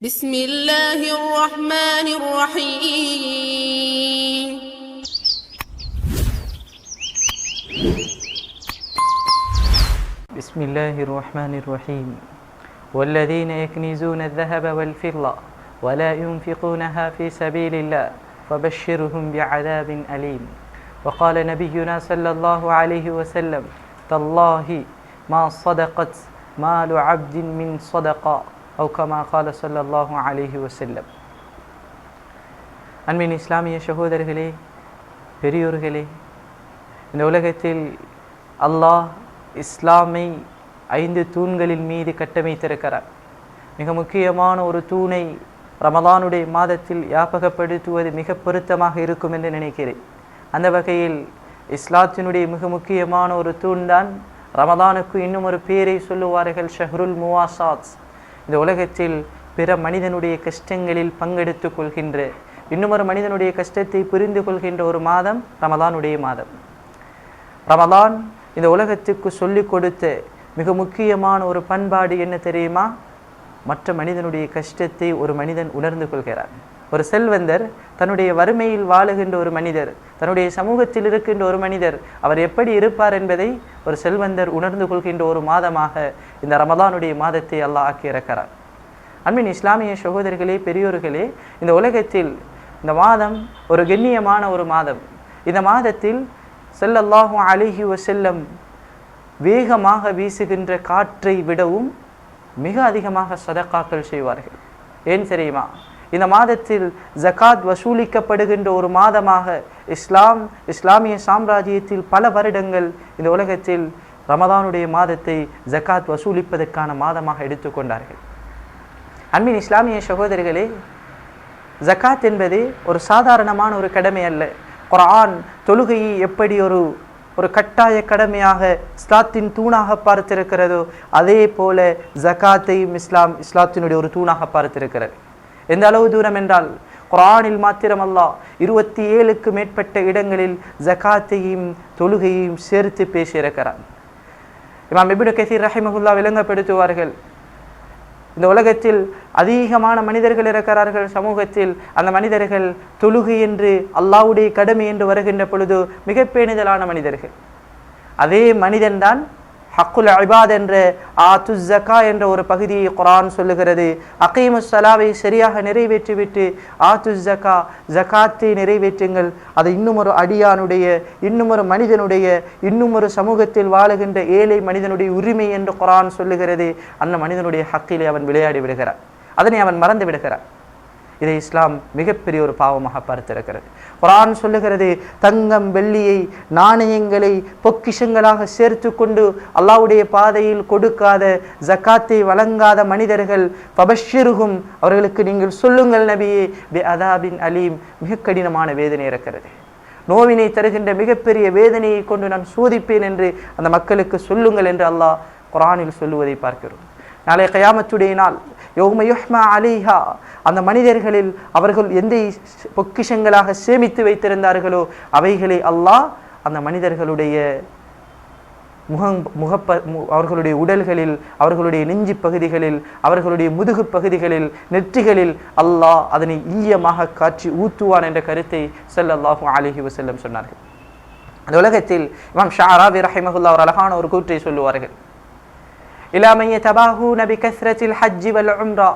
بسم الله الرحمن الرحيم بسم الله الرحمن الرحيم والذين يكنزون الذهب والفضة ولا ينفقونها في سبيل الله فبشرهم بعذاب أليم وقال نبينا صلى الله عليه وسلم تالله ما صدقت مال عبد من صدقة أو كما قال صلى الله عليه وسلم. அன்பின் இஸ்லாமிய சகோதரர்களே, பெரியோர்களே, இந்த உலகத்தில் அல்லாஹ் இஸ்லாமை 5 தூண்களின் மீது கட்டமைத்திருக்கிறார். மிக முக்கியமான ஒரு தூணை ரமலானுடைய மாதத்தில் ஞாபகப்படுத்துவது மிக பொருத்தமாக இருக்கும் என்று நினைக்கிறேன். அந்த வகையில் இஸ்லாத்தினுடைய மிக முக்கியமான ஒரு தூண் தான் ரமலானுக்கு இன்னும் ஒரு பேரை சொல்லுவார்கள், ஷஹ்ருல் முவாசாத். இந்த உலகத்தில் பிற மனிதனுடைய கஷ்டங்களில் பங்கெடுத்து கொள்கின்ற, இன்னும் ஒரு மனிதனுடைய கஷ்டத்தை புரிந்து கொள்கின்ற ஒரு மாதம் ரமலானுடைய மாதம். ரமலான் இந்த உலகத்துக்கு சொல்லிக் கொடுத்த மிக முக்கியமான ஒரு பண்பாடு என்ன தெரியுமா? மற்ற மனிதனுடைய கஷ்டத்தை ஒரு மனிதன் உணர்ந்து கொள்கிறார். ஒரு செல்வந்தர் தன்னுடைய வறுமையில் வாழுகின்ற ஒரு மனிதர், தன்னுடைய சமூகத்தில் இருக்கின்ற ஒரு மனிதர், அவர் எப்படி இருப்பார் என்பதை ஒரு செல்வந்தர் உணர்ந்து கொள்கின்ற ஒரு மாதமாக இந்த ரமலானுடைய மாதத்தை அல்லாஹ் ஆக்கியிருக்கிறார். அன்பின் இஸ்லாமிய சகோதரர்களே, பெரியோர்களே, இந்த உலகத்தில் இந்த மாதம் ஒரு கண்ணியமான ஒரு மாதம். இந்த மாதத்தில் ஸல்லல்லாஹு அலைஹி வஸல்லம் வேகமாக வீசுகின்ற காற்றை விடவும் மிக அதிகமாக சதகாக்கள் செய்வார்கள். ஏன் தெரியுமா? இந்த மாதத்தில் ஜகாத் வசூலிக்கப்படுகின்ற ஒரு மாதமாக இஸ்லாமிய சாம்ராஜ்யத்தில் பல வருடங்கள் இந்த உலகத்தில் ரமதானுடைய மாதத்தை ஜகாத் வசூலிப்பதற்கான மாதமாக எடுத்துக்கொண்டார்கள். அன்பின் இஸ்லாமிய சகோதரிகளே, ஜகாத் என்பது ஒரு சாதாரணமான ஒரு கடமை அல்ல. குர்ஆன் தொழுகையை எப்படி ஒரு கட்டாய கடமையாக இஸ்லாத்தின் தூணாக பார்த்திருக்கிறதோ, அதே போல ஜகாத்தையும் இஸ்லாத்தினுடைய ஒரு தூணாக பார்த்திருக்கிறது. எந்த அளவு தூரம் என்றால், குர்ஆனில் மாத்திரம் அல்லாஹ் 27க்கு மேற்பட்ட இடங்களில் ஜகாத்தையும் தொழுகையையும் சேர்த்து பேசியிருக்கிறான். இமாம் இப்னு கஸீர் ரஹிமஹுல்லாஹ் விளங்கப்படுத்துவார்கள், இந்த உலகத்தில் அதிகமான மனிதர்கள் இருக்கிறார்கள் சமூகத்தில். அந்த மனிதர்கள் தொழுகை என்று அல்லாஹ்வுடைய கடமை என்று வருகின்ற பொழுது மிக பேணுதலான மனிதர்கள். அதே மனிதன்தான் ஹக்குல் இபாத் என்ற ஆத்துஸ் ஜக்கா என்ற ஒரு பகுதியை குர்ஆன் சொல்லுகிறது. அகீமுஸ் ஸலாவை சரியாக நிறைவேற்றிவிட்டு ஆத்துஸ் ஜக்கா, ஜகாத்தை நிறைவேற்றுங்கள். அது இன்னும் ஒரு அடியானுடைய, இன்னும் ஒரு மனிதனுடைய, இன்னும் ஒரு சமூகத்தில் வாழுகின்ற ஏழை மனிதனுடைய உரிமை என்று குர்ஆன் சொல்லுகிறது. அந்த மனிதனுடைய ஹக்கிலே அவன் விளையாடி விடுகிறான், அதனை அவன் மறந்து விடுகிறான். இதை இஸ்லாம் மிகப்பெரிய ஒரு பாவமாக பார்த்திருக்கிறது. குர்ஆன் சொல்லுகிறது, தங்கம் வெள்ளியை நாணயங்களை பொக்கிஷங்களாக சேர்த்து கொண்டு அல்லாஹ்வுடைய பாதையில் கொடுக்காத, ஜகாத்தை வழங்காத மனிதர்கள் ஃபபஷ்ஷிருஹும், அவர்களுக்கு நீங்கள் சொல்லுங்கள் நபியே, பிஅதாபின் அலீம், மிக கடினமான வேதனை இருக்கிறது. நோவினை தருகின்ற மிகப்பெரிய வேதனையை கொண்டு நான் சோதிப்பேன் என்று அந்த மக்களுக்கு சொல்லுங்கள் என்று அல்லாஹ் குர்ஆனில் சொல்லுவதை பார்க்கிறோம். நாளை கியாமத்துடைய நாள், யௌம யுஹ்மா அலைஹா, அந்த மனிதர்களில் அவர்கள் எந்த பொக்கிஷங்களாக சேமித்து வைத்திருந்தார்களோ அவைகளை அல்லாஹ் அந்த மனிதர்களுடைய அவர்களுடைய உடல்களில், அவர்களுடைய நெஞ்சு பகுதிகளில், அவர்களுடைய முதுகு பகுதிகளில், நெற்றிகளில் அல்லாஹ் அதனை ஈயமாக காட்சி ஊத்துவான் என்ற கருத்தை ஸல்லல்லாஹு அலைஹி வஸல்லம் சொன்னார்கள். அந்த உலகத்தில் இமாம் ஷஅராவி ரஹிமஹுல்லாஹ் ஒரு அழகான ஒரு கூற்றை சொல்லுவார்கள், இலா மன் யதபாஹூன பிகஸ்ரத்தில் ஹஜ்ஜி வல் உம்ரா,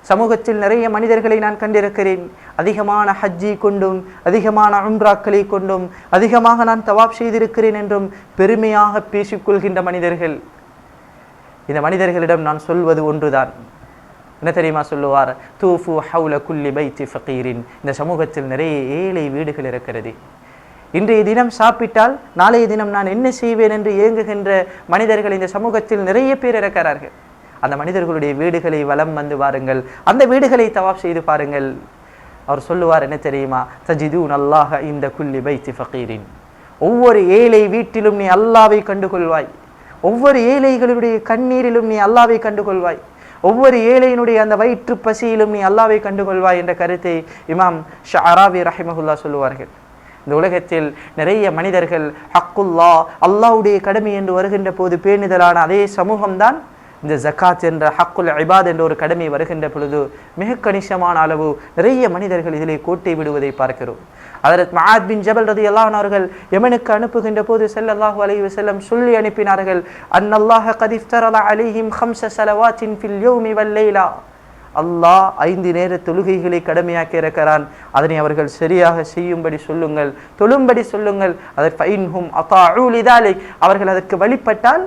சமூகத்தில் நிறைய மனிதர்களை நான் கண்டிருக்கிறேன், அதிகமான ஹஜ்ஜி கொண்டும் அதிகமான உம்ராக்களை கொண்டும் அதிகமாக நான் தவாப் செய்திருக்கிறேன் என்றும் பெருமையாக பேசிக்கொள்கின்ற மனிதர்கள். இந்த மனிதர்களிடம் நான் சொல்வது ஒன்றுதான். என்ன தெரியுமா சொல்லுவார்? தூஃபு ஹவுல குல்லி பைத்தி ஃபகீரின், இந்த சமூகத்தில் நிறைய ஏழை வீடுகள் இருக்கிறது. இன்றைய தினம் சாப்பிட்டால் நாளைய தினம் நான் என்ன செய்வேன் என்று ஏங்குகின்ற மனிதர்கள் இந்த சமூகத்தில் நிறைய பேர் இருக்கிறார்கள். அந்த மனிதர்களுடைய வீடுகளை வலம் வந்து பாருங்கள், அந்த வீடுகளை தவாப் செய்து பாருங்கள். அவர் சொல்லுவார், என்ன தெரியுமா? தஜிதூன் அல்லாஹ இந்த குல்லி பைத்தி ஃபகீரின், ஒவ்வொரு ஏழை வீட்டிலும் நீ அல்லாஹ்வை கண்டுகொள்வாய், ஒவ்வொரு ஏழைகளுடைய கண்ணீரிலும் நீ அல்லாஹ்வை கண்டுகொள்வாய், ஒவ்வொரு ஏழையினுடைய அந்த வயிற்று பசியிலும் நீ அல்லாஹ்வை கண்டுகொள்வாய் என்ற கருத்தை இமாம் ஷஅராவி ரஹிமஹுல்லாஹ் சொல்லுவார்கள். இந்த உலகத்தில் நிறைய மனிதர்கள் ஹக்குல்லா, அல்லாஹ்வுடைய கடமை என்று வருகின்ற போது பேணுதலான அதே சமூகம்தான் இந்த ஜகாத் என்ற ஹக்குல் இபாத் என்ற ஒரு கடமை வருகின்ற பொழுது மிக கணிசமான அளவு நிறைய மனிதர்கள் இதிலே கோட்டை விடுவதை பார்க்கிறோம். ஹஜ்ரத் முஆத் பின் ஜபல் ரலியல்லாஹு அன்ஹு அவர்கள் யமனுக்கு அனுப்புகின்ற போது ஸல்லல்லாஹு அலைஹி வஸல்லம் சொல்லி அனுப்பினார்கள், அன்னல்லாஹ கத் இஃப்தரல அலைஹிம் 5 ஸலவாத்தின் ஃபில் யௌமி வல் லைலா. அல்லாஹ் 5 நேர தொழுகைகளை கடமையாக்கி இருக்கிறான். அதனை அவர்கள் சரியாக செய்யும்படி சொல்லுங்கள், தொழும்படி சொல்லுங்கள். அதற்கு ஃபைன்ஹும் அதாஉ லிதாலிக், அவர்கள் அதற்கு வழிபட்டால்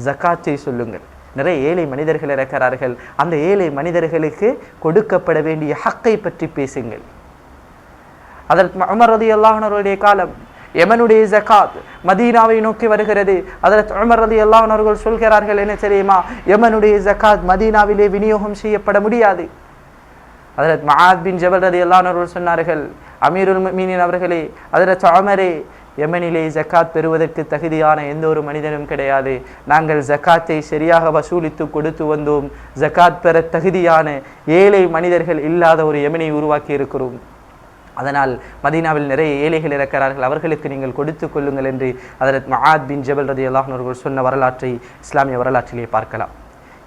ஜகாத்தை சொல்லுங்கள். நிறைய ஏழை மனிதர்கள் இருக்கிறார்கள், அந்த ஏழை மனிதர்களுக்கு கொடுக்கப்பட வேண்டிய ஹக்கை பற்றி பேசுங்கள். அதற்கு உமர் ரலியல்லாஹு அன்ஹு அவர்களுடைய காலம், யமனுடைய ஜகாத் மதீனாவை நோக்கி வருகிறது. அதற்கு உமர் ரலியல்லாஹு அன்ஹு அவர்கள் சொல்கிறார்கள், என்ன தெரியுமா, யமனுடைய ஜகாத் மதீனாவிலே விநியோகம் செய்யப்பட முடியாது. அதற்கு முஆத் பின் ஜபல் ரலியல்லாஹு அன்ஹு அவர்கள் சொன்னார்கள், அமீருல் முஃமினீன் அவர்களே, அதற்கு உமரே, யமனிலே ஜகாத் பெறுவதற்கு தகுதியான எந்த ஒரு மனிதனும் கிடையாது. நாங்கள் ஜகாத்தை சரியாக வசூலித்து கொடுத்து வந்தோம். ஜகாத் பெற தகுதியான ஏழை மனிதர்கள் இல்லாத ஒரு யமனை உருவாக்கி இருக்கிறோம். அதனால் மதீனாவில் நிறைய ஏழைகள் இருக்கிறார்கள், அவர்களுக்கு நீங்கள் கொடுத்து கொள்ளுங்கள் என்று ஹஜ்ரத் முஆத் பின் ஜபல் ரலியல்லாஹு அன்ஹு அவர்கள் சொன்ன வரலாற்றை இஸ்லாமிய வரலாற்றிலே பார்க்கலாம்.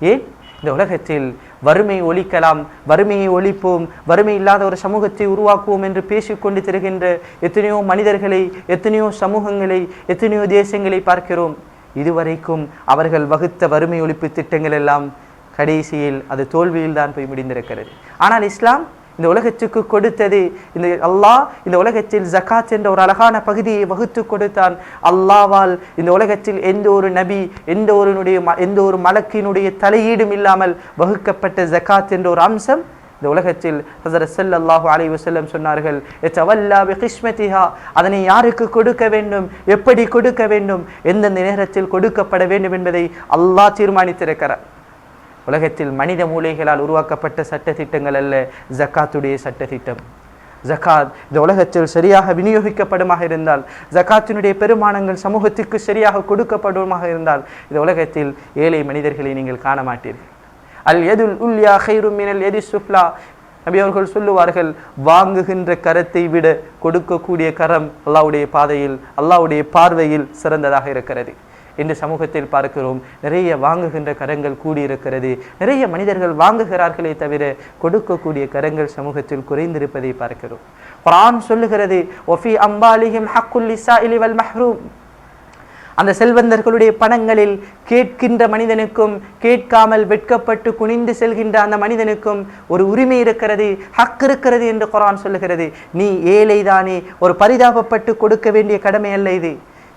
ஏன் இந்த உலகத்தில் வறுமை ஒழிக்கலாம், வறுமையை ஒழிப்போம், வறுமை இல்லாத ஒரு சமூகத்தை உருவாக்குவோம் என்று பேசிக்கொண்டு திரிகின்ற எத்தனையோ மனிதர்களை, எத்தனையோ சமூகங்களை, எத்தனையோ தேசங்களை பார்க்கிறோம். இதுவரைக்கும் அவர்கள் வகுத்த வறுமை ஒழிப்பு திட்டங்கள் எல்லாம் கடைசியில் அது தோல்வியில் தான் போய் முடிந்திருக்கிறது. ஆனால் இஸ்லாம் இந்த உலகத்துக்கு கொடுத்தது, இந்த அல்லாஹ் இந்த உலகத்தில் ஜகாத் என்ற ஒரு அழகான பகுதியை வகுத்து கொடுத்தான். அல்லாஹ்வால் இந்த உலகத்தில் எந்த ஒரு நபி, எந்த ஒரு மலக்கினுடைய தலையீடும் இல்லாமல் வகுக்கப்பட்ட ஜகாத் என்ற ஒரு அம்சம் இந்த உலகத்தில் ஹஸரத் ஸல்லல்லாஹு அலைஹி வஸல்லம் சொன்னார்கள், யதவல்லா பிகிஸ்மதிஹா, அதனை யாருக்கு கொடுக்க வேண்டும், எப்படி கொடுக்க வேண்டும், எந்தெந்த நேரத்தில் கொடுக்கப்பட வேண்டும் என்பதை அல்லாஹ் தீர்மானித்திருக்கிறார். உலகத்தில் மனித மூளைகளால் உருவாக்கப்பட்ட சட்ட திட்டங்கள் அல்ல ஜகாத்துடைய சட்ட திட்டம். ஜகாத் இந்த உலகத்தில் சரியாக விநியோகிக்கப்படுமாக இருந்தால், ஜகாத்தினுடைய பெருமானங்கள் சமூகத்துக்கு சரியாக கொடுக்கப்படுமாக இருந்தால், இந்த உலகத்தில் ஏழை மனிதர்களை நீங்கள் காண மாட்டீர்கள். அல் யதுல் உல்யா கைரும் மினல் யதிஸ் சுஃப்லா, நபி அவர்கள் சொல்லுவார்கள், வாங்குகின்ற கரத்தை விட கொடுக்கக்கூடிய கரம் அல்லாஹ்வுடைய பாதையில், அல்லாஹ்வுடைய பார்வையில் சிறந்ததாக இருக்கிறது. இந்த சமூகத்தில் பார்க்கிறோம், நிறைய வாங்குகின்ற கரங்கள் கூடியிருக்கிறது. நிறைய மனிதர்கள் வாங்குகிறார்களே தவிர கொடுக்கக்கூடிய கரங்கள் சமூகத்தில் குறைந்திருப்பதை பார்க்கிறோம். குர்ஆன் சொல்லுகிறது, வஃபி அம்பாலிஹிம் ஹக்குல் லிஸாயிலி வல் மஹ்ரூம், அந்த செல்வந்தர்களுடைய பணங்களில் கேட்கின்ற மனிதனுக்கும் கேட்காமல் வெட்கப்பட்டு குனிந்து செல்கின்ற அந்த மனிதனுக்கும் ஒரு உரிமை இருக்கிறது, ஹக் இருக்கிறது என்று குர்ஆன் சொல்லுகிறது. நீ ஏழைதானே, ஒரு பரிதாபப்பட்டு கொடுக்க வேண்டிய கடமை அல்ல இது.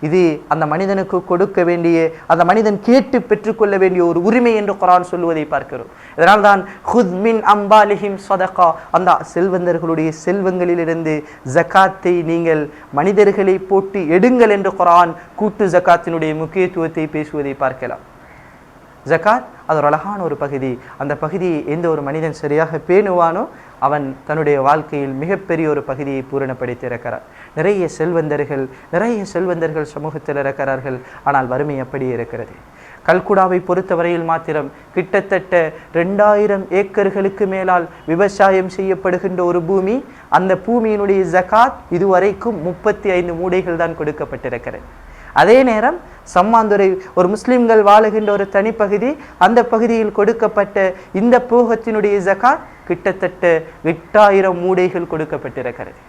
இது அந்த மனிதனுக்கு கொடுக்க வேண்டிய, அந்த மனிதன் கேட்டு பெற்றுக்கொள்ள வேண்டிய ஒரு உரிமை என்று குர்ஆன் சொல்லுவதை பார்க்கிறோம். இதனால் தான் ஹுத் மின் அம்பாலிஹிம் ஸதகா, அந்த செல்வந்தர்களுடைய செல்வங்களிலிருந்து ஜகாத்தை நீங்கள் மனிதர்களை போட்டு எடுங்கள் என்று குர்ஆன் கூட்டு ஜகாத்தினுடைய முக்கியத்துவத்தை பேசுவதை பார்க்கலாம். ஜகாத் அது ஒரு அழகான ஒரு பகுதி. அந்த பகுதியை எந்த ஒரு மனிதன் சரியாக பேணுவானோ அவன் தன்னுடைய வாழ்க்கையில் மிகப்பெரிய ஒரு பகுதியை பூரணப்படுத்தி இருக்கிறார். நிறைய செல்வந்தர்கள் சமூகத்தில் இருக்கிறார்கள், ஆனால் வறுமை அப்படியே இருக்கிறது. கல்குடாவை பொறுத்தவரையில் மாத்திரம் கிட்டத்தட்ட 2000 ஏக்கர்களுக்கு மேலால் விவசாயம் செய்யப்படுகின்ற ஒரு பூமி. அந்த பூமியினுடைய ஜகாத் இதுவரைக்கும் 35 மூடைகள் தான் கொடுக்கப்பட்டிருக்கிறது. அதே நேரம் சம்மாந்துறை ஒரு முஸ்லிம்கள் வாழுகின்ற ஒரு தனிப்பகுதி, அந்த பகுதியில் கொடுக்கப்பட்ட இந்த போகத்தினுடைய ஜகாத் கிட்டத்தட்ட 8000 மூடைகள் கொடுக்கப்பட்டிருக்கிறது.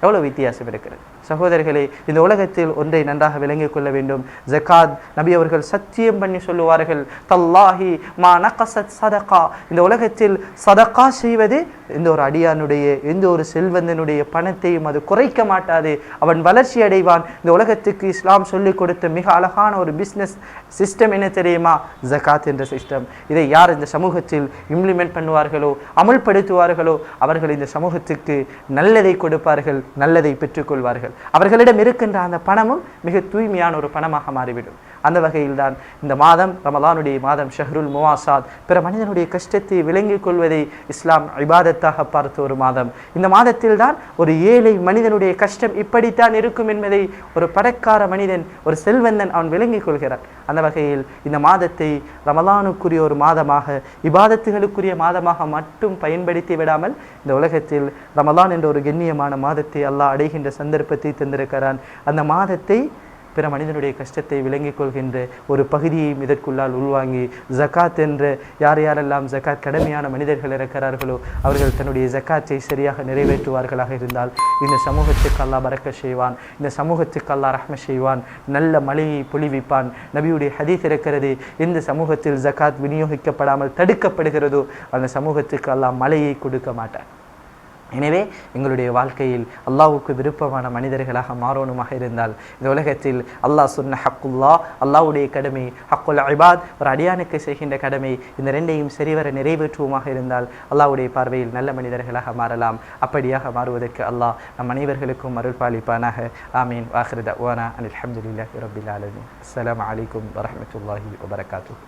எவ்வளவு வித்தியாசம் இருக்கிறது சகோதரர்களே. இந்த உலகத்தில் ஒன்றை நன்றாக விளங்கிக் கொள்ள வேண்டும். ஜகாத் நபி அவர்கள் சத்தியம் பண்ணி சொல்லுவார்கள், தல்லாஹி மா நகஸத் சதகா, இந்த உலகத்தில் சதகா செய்வது எந்த ஒரு அடியானுடைய, எந்த ஒரு செல்வந்தனுடைய பணத்தையும் அது குறைக்க மாட்டாது, அவன் வளர்ச்சி அடைவான். இந்த உலகத்துக்கு இஸ்லாம் சொல்லிக் கொடுத்த மிக அழகான ஒரு பிஸ்னஸ் சிஸ்டம் என்ன தெரியுமா? ஜகாத் என்ற சிஸ்டம். இதை யார் இந்த சமூகத்தில் இம்ப்ளிமெண்ட் பண்ணுவார்களோ, அமல்படுத்துவார்களோ, அவர்கள் இந்த சமூகத்துக்கு நல்லதை கொடுப்பார்கள், நல்லதை பெற்றுக்கொள்வார்கள். அவர்களிடம் இருக்கின்ற அந்த பணமும் மிக தூய்மையான ஒரு பணமாக மாறிவிடும். அந்த வகையில் தான் இந்த மாதம் ரமலானுடைய மாதம், ஷஹ்ருல் முவாசாத், பிற மனிதனுடைய கஷ்டத்தை விளங்கிக் கொள்வதை இஸ்லாம் இபாதத்தாக பார்த்த ஒரு மாதம். இந்த மாதத்தில் தான் ஒரு ஏழை மனிதனுடைய கஷ்டம் இப்படித்தான் இருக்கும் என்பதை ஒரு பணக்கார மனிதன், ஒரு செல்வந்தன் அவன் விளங்கிக் கொள்கிறான். அந்த வகையில் இந்த மாதத்தை ரமலானுக்குரிய ஒரு மாதமாக, இபாதத்துகளுக்குரிய மாதமாக மட்டும் பயன்படுத்தி விடாமல், இந்த உலகத்தில் ரமலான் என்ற ஒரு கண்ணியமான மாதத்தை அல்லாஹ் அடைகின்ற சந்தர்ப்பத்தை தந்திருக்கிறான். அந்த மாதத்தை பிற மனிதனுடைய கஷ்டத்தை விளங்கிக் கொள்கின்ற ஒரு பகுதியையும் இதற்குள்ளால் உள்வாங்கி ஜகாத் என்று யாரெல்லாம் ஜகாத் கடமையான மனிதர்கள் இருக்கிறார்களோ அவர்கள் தன்னுடைய ஜகாத்தை சரியாக நிறைவேற்றுவார்களாக இருந்தால் இந்த சமூகத்துக்கு அல்லாஹ் பரக்க செய்வான், இந்த சமூகத்துக்கு அல்லாஹ் ரஹ்மத் செய்வான், நல்ல மழையை பொழிவிப்பான். நபியுடைய ஹதீஸ் இருக்கிறது, எந்த சமூகத்தில் ஜகாத் விநியோகிக்கப்படாமல் தடுக்கப்படுகிறதோ அந்த சமூகத்துக்கு அல்லாஹ் மழையை கொடுக்க மாட்டான். எனவே எங்களுடைய வாழ்க்கையில் அல்லாஹ்வுக்கு விருப்பமான மனிதர்களாக மாறணுமாக இருந்தால் இந்த உலகத்தில் அல்லாஹ் சொன்ன ஹக்குல்லா, அல்லாஹ்வுடைய கடமை, ஹக்குல் இபாத், ஒரு அடியானுக்கு செய்கின்ற கடமை, இந்த ரெண்டையும் சரிவர நிறைவேற்றுவோமாக இருந்தால் அல்லாஹ்வுடைய பார்வையில் நல்ல மனிதர்களாக மாறலாம். அப்படியாக மாறுவதற்கு அல்லாஹ் நம் அனைவர்களுக்கும் அருள் பாலிப்பானாக. ஆமீன். வாஹிரு தஅவானா அனில் ஹம்துலில்லாஹி ரப்பில் ஆலமீன். அஸ்ஸலாமு அலைக்கும் வரஹ்மத்துல்லாஹி வபரகாத்துஹு.